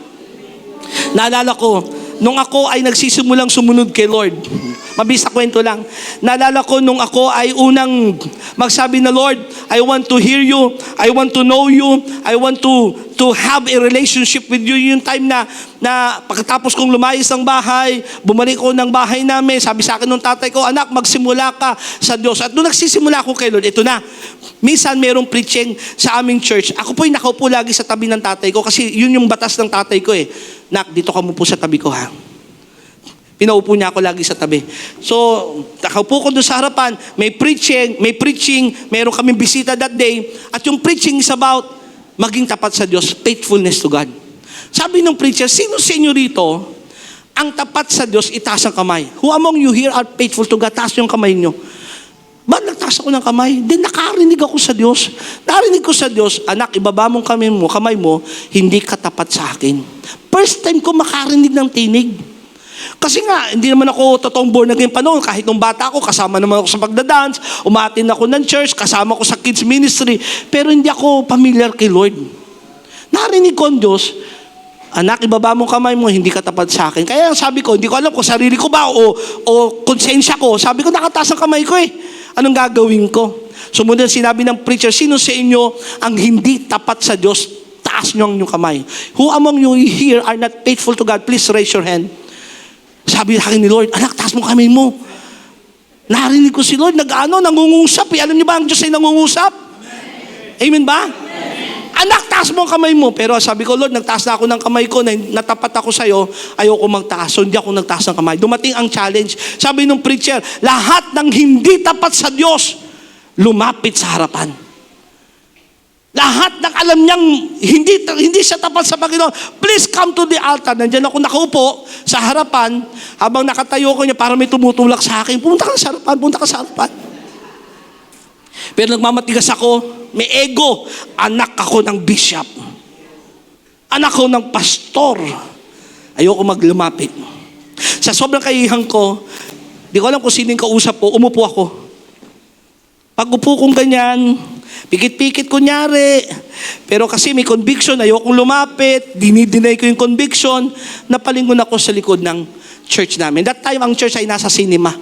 Naalala ko, nung ako ay nagsisimulang sumunod kay Lord, mabisa kwento lang. Naalala ko nung ako ay unang magsabi na, Lord, I want to hear you, I want to know you, I want to have a relationship with you. Yung time na pagkatapos kong lumayas ng bahay, bumalik ko ng bahay namin, sabi sa akin ng tatay ko, anak, magsimula ka sa Diyos. At nung nagsisimula ako kay Lord, ito na. Minsan merong preaching sa aming church. Ako po'y nakaupo lagi sa tabi ng tatay ko kasi yun yung batas ng tatay ko Nak, dito ka mo po sa tabi ko Pinaupo niya ako lagi sa tabi. So, nakaupo ko doon sa harapan, may preaching, meron kaming bisita that day, at yung preaching is about maging tapat sa Diyos, faithfulness to God. Sabi ng preacher, sino sa inyo rito, ang tapat sa Diyos, itaas ang kamay. Who among you here are faithful to God? Taas yung kamay nyo. Ba't nagtaas ako ng kamay? Then nakarinig ako sa Diyos. Narinig ko sa Diyos, anak, ibaba mong kamay mo, hindi ka tapat sa akin. First time ko makarinig ng tinig. Kasi nga, hindi naman ako totoong born again pa noon. Kahit nung bata ako, kasama naman ako sa pagdadance, umaattend ako ng church, kasama ko sa kids ministry, pero hindi ako familiar kay Lord. Narinig ko ang Diyos, anak, ibaba mong kamay mo, hindi ka tapat sa akin. Kaya sabi ko, hindi ko alam kung sarili ko ba o konsensya ko. Sabi ko, nakataas ang kamay ko Anong gagawin ko? Sumunod sinabi ng preacher, sino sa inyo ang hindi tapat sa Diyos? Taas nyo ang inyong kamay. Who among you here are not faithful to God? Please raise your hand. Sabi sa akin ni Lord, anak, taas mo kamay mo. Narinig ko si Lord, nangungusap. Alam niyo ba, ang Diyos ay nangungusap? Amen ba? Anak, taas mo ang kamay mo. Pero sabi ko, Lord, nagtaas na ako ng kamay ko, natapat ako sa'yo, ayoko magtaas. So hindi ako nagtaas ng kamay. Dumating ang challenge. Sabi nung preacher, lahat ng hindi tapat sa Diyos, lumapit sa harapan. Lahat ng alam niyang hindi siya tapat sa Panginoon, please come to the altar. Nandiyan ako nakaupo sa harapan, habang nakatayo ko niya, para may tumutulak sa akin. Punta ka sa harapan. Pero nagmamatigas ako, may ego. Anak ako ng bishop. Anak ko ng pastor. Ayoko maglumapit. Sa sobrang kahihiyan ko, di ko alam kung sino yung kausap ko, umupo ako. Pag upo kong ganyan, pikit-pikit kunyari. Pero kasi may conviction, ayokong lumapit, dinideny ko yung conviction, napalingon ako sa likod ng church namin. That time, ang church ay nasa cinema.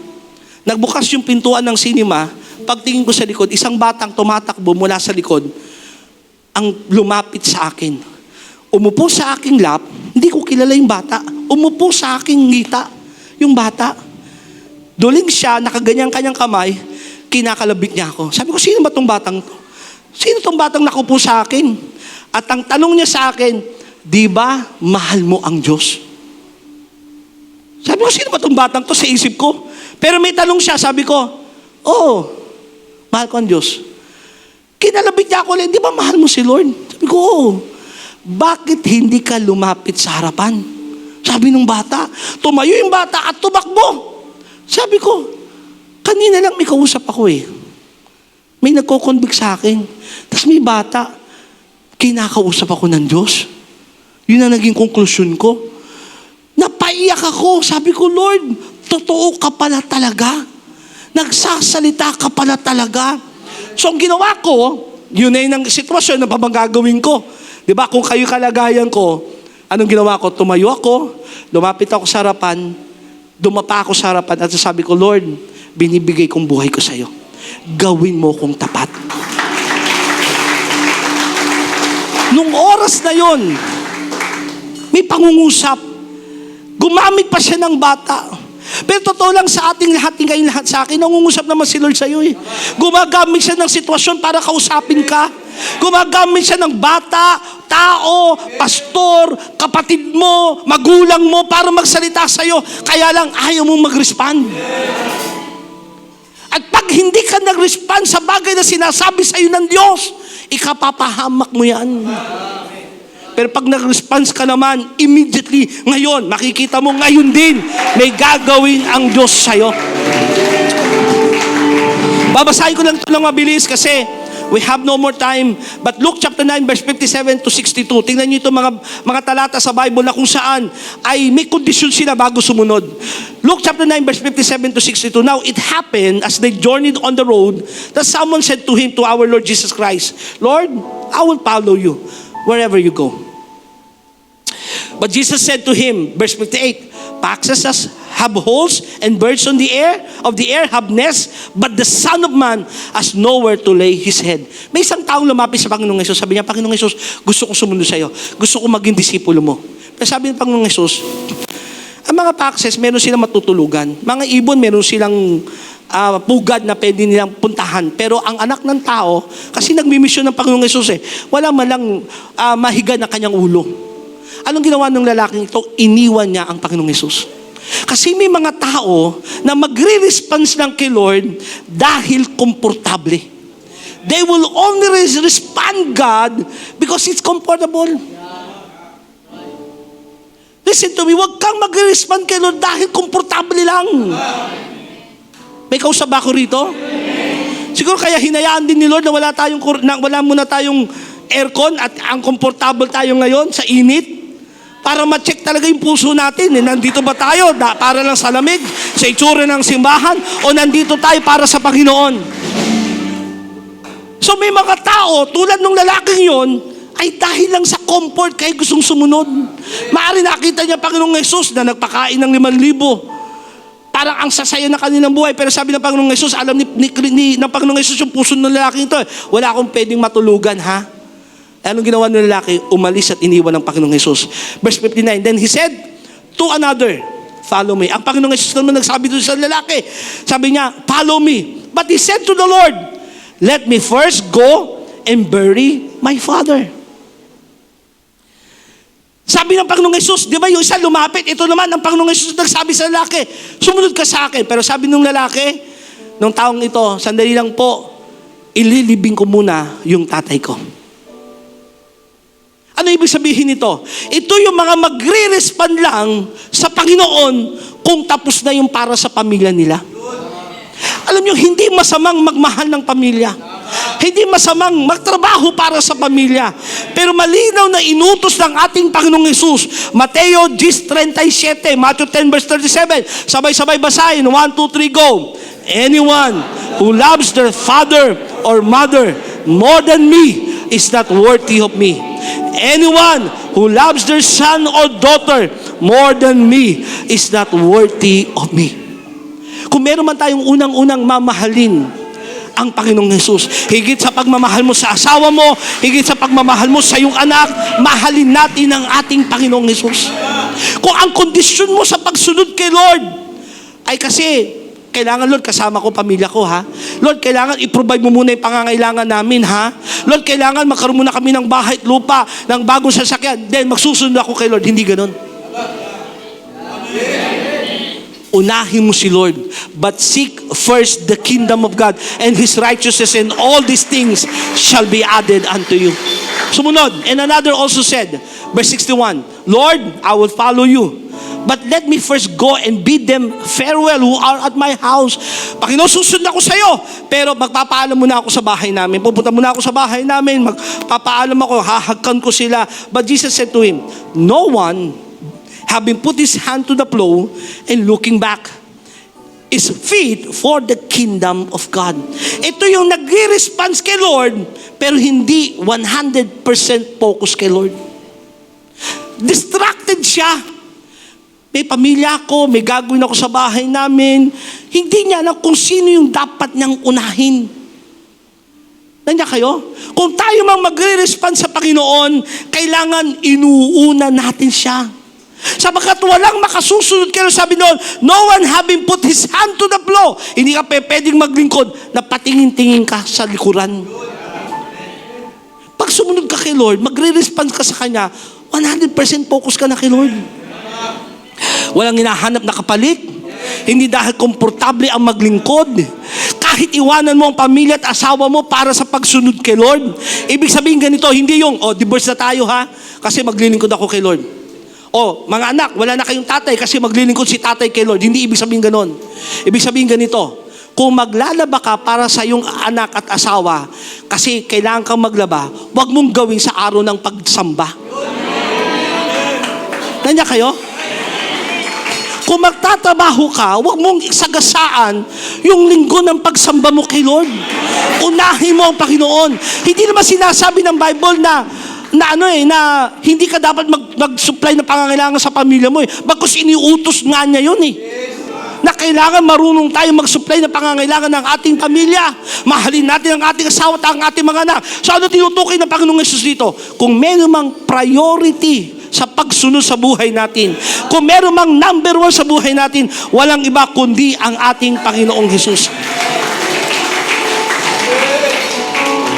Nagbukas yung pintuan ng cinema, pagtingin ko sa likod, isang batang tumatakbo mula sa likod, ang lumapit sa akin. Umupo sa aking lap, hindi ko kilala yung bata. Umupo sa aking ngita, yung bata. Duling siya, nakaganyan kanyang kamay, kinakalabit niya ako. Sabi ko, sino ba tong batang to? Sino tong batang nakupo sa akin? At ang tanong niya sa akin, di ba mahal mo ang Diyos? Sabi ko, sino ba tong batang to? Sa isip ko, Pero may tanong siya, sabi ko, mahal ko ang Diyos. Kinalabit niya ako ulit, di ba mahal mo si Lord? Sabi ko, bakit hindi ka lumapit sa harapan? Sabi ng bata, tumayo yung bata at tumakbo. Sabi ko, kanina lang may kausap ako eh. May nagko-convict sa akin. Tapos may bata, kinakausap ako ng Diyos. Yun ang naging konklusyon ko. Napaiyak ako. Sabi ko, Lord, totoo ka pala talaga. Nagsasalita ka pala talaga. So ang ginawa ko, yun ay ng sitwasyon na gagawin ko. Di ba? Kung kayo kalagayan ko, anong ginawa ko? Tumayo ako, lumapit ako sa harapan, dumapa ako sa harapan at sabi ko, Lord, binibigay kong buhay ko sa iyo. Gawin mo kong tapat. Nung oras na yon, may pangungusap. Gumamit pa siya ng bata. Pero totoo lang sa ating lahat, kayong lahat sa akin, nangungusap naman si Lord sa iyo eh. Gumagamit siya ng sitwasyon para kausapin ka. Gumagamit siya ng bata, tao, pastor, kapatid mo, magulang mo para magsalita sa iyo. Kaya lang ayaw mong mag-respond. At pag hindi ka nag-respond sa bagay na sinasabi sa iyo ng Diyos, ikapapahamak mo yan. Pero pag nag-response ka naman, immediately, ngayon, makikita mo ngayon din, may gagawin ang Diyos sa'yo. Babasahin ko lang ito lang mabilis kasi we have no more time. But Luke chapter 9, verse 57 to 62. Tingnan niyo ito mga talata sa Bible na kung saan ay may kondisyon sila bago sumunod. Luke chapter 9, verse 57 to 62. Now, it happened as they journeyed on the road that someone said to him, to our Lord Jesus Christ, Lord, I will follow you wherever you go. But Jesus said to him, verse 58, foxes have holes and birds of the air have nests, but the Son of Man has nowhere to lay his head. May isang taong lumapit sa Panginoong Hesus. Sabi niya, Panginoong Hesus, gusto kong sumunod sa iyo. Gusto kong maging disipulo mo. Pero sabi ng Panginoong Hesus, ang mga foxes, meron silang matutulugan. Mga ibon, meron silang pugad na pwede nilang puntahan. Pero ang anak ng tao, kasi nagmimisyon ng Panginoong Hesus wala malang mahiga na kanyang ulo. Anong ginawa ng lalaking ito? Iniwan niya ang Panginoong Hesus. Kasi may mga tao na magre-response lang kay Lord dahil komportable. They will only respond God because it's comfortable. Listen to me, huwag kang magre-respond kay Lord dahil komportable lang. May kausap ba ako rito? Siguro kaya hinayaan din ni Lord na wala muna tayong aircon at ang komportable tayo ngayon sa init. Para ma-check talaga yung puso natin. Nandito ba tayo para lang sa lamig, sa itsura ng simbahan, o nandito tayo para sa Panginoon? So may mga tao, tulad ng lalaking yon, ay dahil lang sa comfort kaya gustong sumunod. Maaari nakita niya Panginoong Hesus na nagpakain ng 5,000. Parang ang sasaya na kanilang buhay. Pero sabi ng Panginoong Hesus, alam ng Panginoong Hesus yung puso ng lalaking ito. Wala akong pwedeng matulugan, ha? Anong ginawa ng lalaki? Umalis at iniwan ng Panginoong Hesus. Verse 59, then he said to another, follow me. Ang Panginoong Hesus naman nagsabi doon sa lalaki. Sabi niya, follow me. But he said to the Lord, let me first go and bury my father. Sabi ng Panginoong Hesus, di ba yung isa lumapit? Ito naman, ang Panginoong Hesus nagsabi sa lalaki, sumunod ka sa akin. Pero sabi ng lalaki, nung taong ito, sandali lang po, ililibing ko muna yung tatay ko. Ano ibig sabihin nito? Ito yung mga magre-respond lang sa Panginoon kung tapos na yung para sa pamilya nila. Alam nyo, hindi masamang magmahal ng pamilya. Hindi masamang magtrabaho para sa pamilya. Pero malinaw na inutos ng ating Panginoong Hesus. Mateo 10:37, Matthew 10 verse 37. Sabay-sabay basahin. 1, 2, 3, go. Anyone who loves their father or mother more than me is not worthy of me. Anyone who loves their son or daughter more than me is not worthy of me. Kung meron man tayong unang-unang mamahalin ang Panginoong Hesus, higit sa pagmamahal mo sa asawa mo, higit sa pagmamahal mo sa iyong anak, mahalin natin ang ating Panginoong Hesus. Kung ang kondisyon mo sa pagsunod kay Lord ay kasi kailangan, Lord, kasama ko pamilya ko, ha? Lord, kailangan i-provide mo muna yung pangangailangan namin, ha? Lord, kailangan magkaroon muna kami ng bahay at lupa, ng bagong sasakyan. Then, magsusunod ako kay Lord. Hindi ganun. Unahin mo si Lord. But seek first the kingdom of God and His righteousness, and all these things shall be added unto you. Sumunod, and another also said, verse 61, Lord, I will follow you, but let me first go and bid them farewell who are at my house. Panginoon, susunod ako sa iyo, pero magpapaalam muna ako sa bahay namin. Pupunta muna ako sa bahay namin, magpapaalam ako, hahagkan ko sila. But Jesus said to him, no one, having put his hand to the plow and looking back, is fit for the kingdom of God. Ito yung nagre-response kay Lord, pero hindi 100% focus kay Lord. Distracted siya. May pamilya ako, may gagawin ako sa bahay namin. Hindi niya alam kung sino yung dapat niyang unahin. Nandiyan kayo? Kung tayo mang magre-respond sa Panginoon, kailangan inuuna natin siya. Sapagkat walang makasusunod kayo, sabi noon, no one having put his hand to the plow. Hindi ka pwedeng maglingkod na patingin-tingin ka sa likuran. Pag sumunod ka kay Lord, magre-respond ka sa Kanya, 100% focus ka na kay Lord. Walang hinahanap na kapalit. Hindi dahil komportable ang maglingkod. Kahit iwanan mo ang pamilya at asawa mo para sa pagsunod kay Lord. Ibig sabihin ganito, hindi yung, divorce na tayo ha, kasi maglilingkod ako kay Lord. Mga anak, wala na kayong tatay kasi maglilingkod si tatay kay Lord. Hindi ibig sabihin ganon. Ibig sabihin ganito, kung maglalaba ka para sa iyong anak at asawa, kasi kailangan kang maglaba, huwag mong gawin sa araw ng pagsamba. Nandiyan kayo? Kung magtatrabaho ka, huwag mong sagasaan yung linggo ng pagsamba mo kay Lord. Unahin mo ang Panginoon. Hindi naman sinasabi ng Bible na hindi ka dapat mag-supply ng pangangailangan sa pamilya mo. Bagkus iniutos nga niya yun na kailangan marunong tayo mag-supply ng pangangailangan ng ating pamilya. Mahalin natin ang ating asawa at ang ating mga anak. So ano tinutukoy ng Panginoong Yesus dito? Kung meron mang priority sa pagsunod sa buhay natin, kung meron mang number 1 sa buhay natin, walang iba kundi ang ating Panginoong Yesus.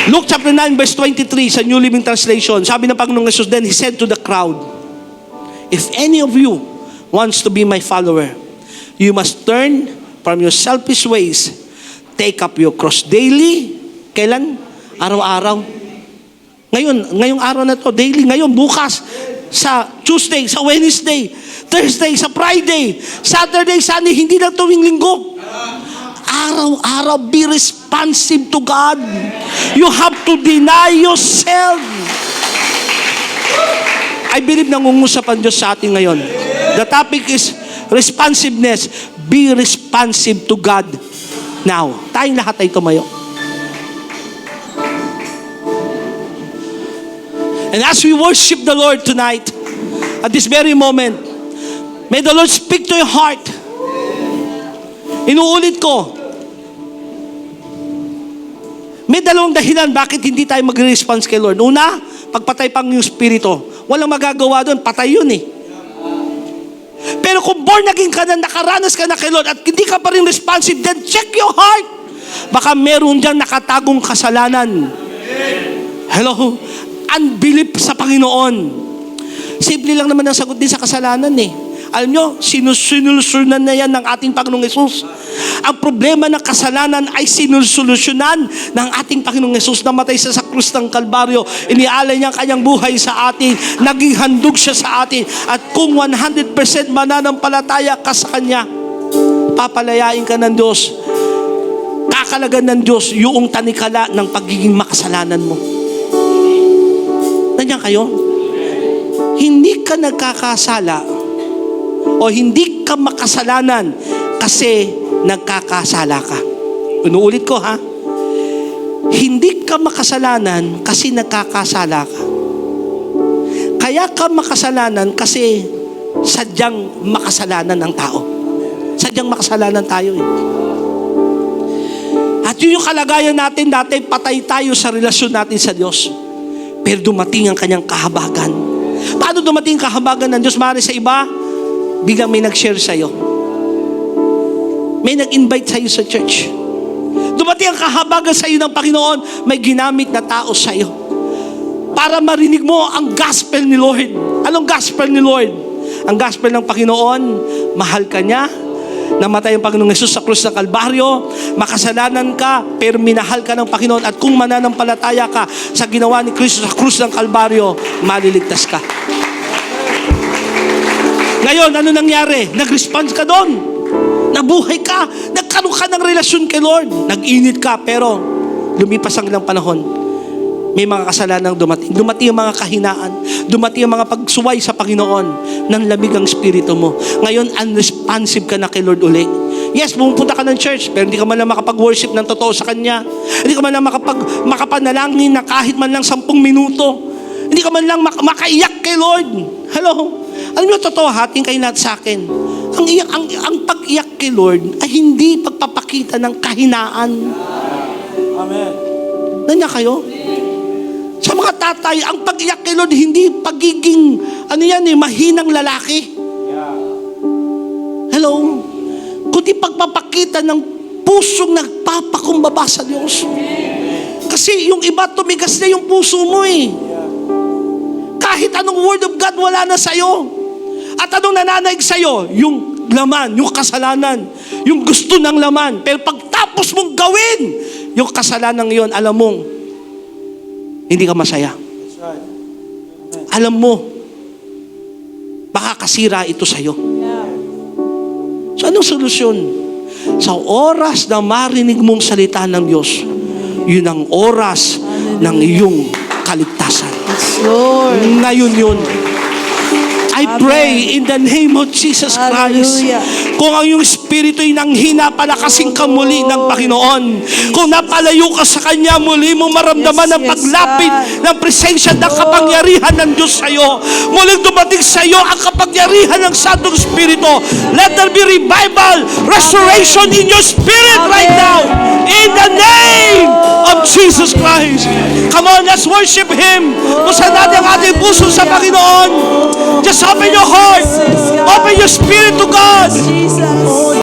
Luke chapter 9 verse 23 sa New Living Translation, sabi ng Panginoong Yesus, then He said to the crowd, if any of you wants to be my follower, you must turn from your selfish ways, take up your cross daily. Kailan? Araw-araw. Ngayong araw na to, daily. Ngayon, bukas, sa Tuesday, sa Wednesday, Thursday, sa Friday, Saturday, Sunday, hindi lang tuwing linggo. Araw-araw, be responsive to God. You have to deny yourself. I believe nangungusap ang Diyos sa atin ngayon. The topic is responsiveness. Be responsive to God now. Tayong lahat ay tumayo. And as we worship the Lord tonight, at this very moment, may the Lord speak to your heart. Inuulit ko, may dalawang dahilan bakit hindi tayo mag-response kay Lord. Una, pagpatay pang yung spirito. Walang magagawa doon, patay yun Pero kung born again ka na, nakaranas ka na kay Lord at hindi ka pa rin responsive, then check your heart. Baka meron dyan nakatagong kasalanan. Hello? Unbelief sa Panginoon. Simple lang naman ang sagot din sa kasalanan Alam nyo, sinusolusyonan na yan ng ating Panginoong Yesus. Ang problema ng kasalanan ay sinusolusyonan ng ating Panginoong Yesus. Namatay siya sa krus ng Kalbaryo. Inialay niya ang kanyang buhay sa atin. Naging handog siya sa atin. At kung 100% mananampalataya ka sa Kanya, papalayain ka ng Diyos. Kakalagan ng Diyos yung tanikala ng pagiging makasalanan mo. Nandiyan kayo? Hindi ka nagkakasala o hindi ka makasalanan kasi nagkakasala ka. Inuulit ko Hindi ka makasalanan kasi nagkakasala ka. Kaya ka makasalanan kasi sadyang makasalanan ng tao. Sadyang makasalanan tayo At yun yung kalagayan natin dati, patay tayo sa relasyon natin sa Diyos. Pero dumating ang kanyang kahabagan. Paano dumating ang kahabagan ng Diyos? Maaari sa iba, biglang may nag-share sa'yo. May nag-invite sa'yo sa church. Dumating ang kahabagan sa'yo ng Panginoon, may ginamit na tao sa'yo. Para marinig mo ang gospel ni Lord. Anong gospel ni Lord? Ang gospel ng Panginoon, mahal ka niya, Namatay ang Panginoong Yesus sa krus ng Kalbaryo, makasalanan ka, pero minahal ka ng Panginoon, at kung mananampalataya ka sa ginawa ni Kristo sa krus ng Kalbaryo, maliligtas ka. Ngayon, ano nangyari? Nag-response ka doon. Nabuhay ka. Nagkaroon ka ng relasyon kay Lord. Nag-init ka, pero lumipas ang ilang panahon. May mga kasalanan dumating. Dumating ang mga kahinaan. Dumating ang mga pagsuway sa Panginoon. Nanlamig ang spirito mo. Ngayon, unresponsive ka na kay Lord uli. Yes, pumunta ka ng church, pero hindi ka man lang makapag-worship ng totoo sa Kanya. Hindi ka man lang makapanalangin na kahit man lang 10 minuto. Hindi ka man lang makaiyak kay Lord. Hello? Alam niyo, totoo, hating kayo lahat sa akin. Ang pag-iyak kay Lord ay hindi pagpapakita ng kahinaan. Amen. Nandiyan kayo? Sa mga tatay, ang pag-iyak kay Lord, hindi pagiging, mahinang lalaki. Hello? Kundi pagpapakita ng pusong nagpapakumbaba sa Diyos. Kasi yung iba, tumigas na yung puso mo eh. Kahit anong word of God, wala na sa'yo. At anong nananaig sa'yo? Yung laman, yung kasalanan, yung gusto ng laman. Pero pagtapos mong gawin yung kasalanan yon, alam mong, hindi ka masaya. That's right. Alam mo, makakasira ito sa'yo. So anong solusyon? Sa oras na marinig mong salita ng Diyos, yun ang oras ng iyong kaligtasan. Yes, Lord. Ngayon yun. I pray in the name of Jesus Christ. Hallelujah. Kung ang iyong espiritu ay nanghina, palakasin ka muli ng Panginoon. Kung napalayo ka sa Kanya, muli mo maramdaman ang paglapit ng presensya ng kapangyarihan ng Diyos sa iyo. Muling dumating sa iyo ang kapangyarihan ng Santong Espiritu. Let there be revival, restoration in your spirit right now. In the name of Jesus Christ. Come on, let's worship Him. Busan natin ang ating puso sa Panginoon. Just open your heart. Open your spirit to God. Jesus.